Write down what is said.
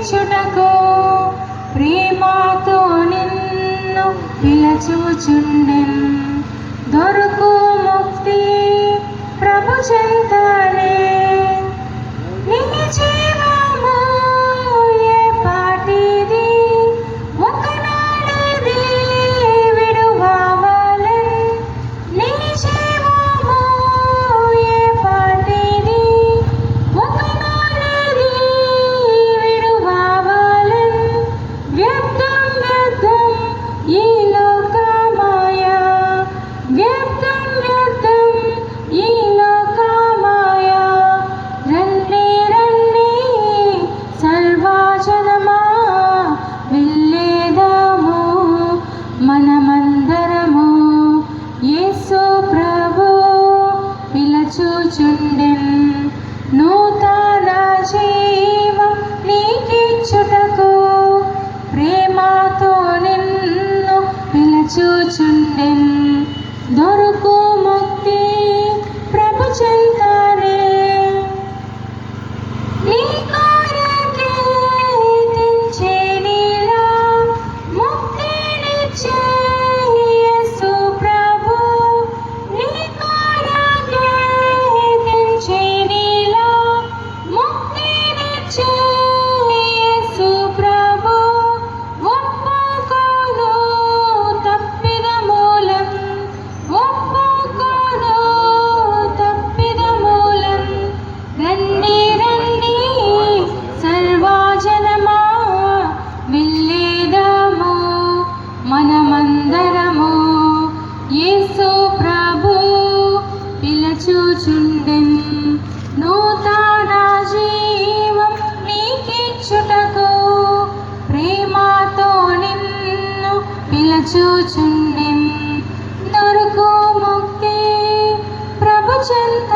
నీకిచ్చుటకు ప్రేమతో నిన్ను పిలచుచుండెన్. దొరుకు ముక్తి ప్రభు చెంతనే, నీ జీవము ఏ పాటిది ఒకనాడిది విడువవలెన్. నీ జీవము ఏ పాటిది ఒకనాడిది విడువవలెన్. వ్యర్థం వ్యర్థం ఈ లోకమాయ, వ్యర్థం వ్యర్థం ఈ లోకమాయ. రండి రండి సర్వజనమా, వెళ్ళేదాము మనమందరము. యేసు ప్రభు పిలచుచుండెన్. నూతన జీవం నీకిచ్చుటకు ప్రేమతో నిన్ను పిలచుచుండెన్. దొరుకు ముక్తి ప్రభు చెంతనే, నీ కొరకే తెంచెనిలా ముక్తినిచ్చే యేసు ప్రభు. నీ కొరకే తెంచెనిలా ముక్తినిచ్చే యేసు ప్రభు. ఒప్పుకోను తప్పిదమూలం, ఒప్పుకోను తప్పిదమూలం. రండి రండి సర్వజనమా, వెళ్ళేదాము మనమందరము. యేసు ప్రభు పిలచుచుండెన్. నూతన జీవం నీకిచ్చుటకు ప్రేమతో నిన్ను పిలచుచుండెన్. దొరుకు ముక్తి ప్రభు చెంత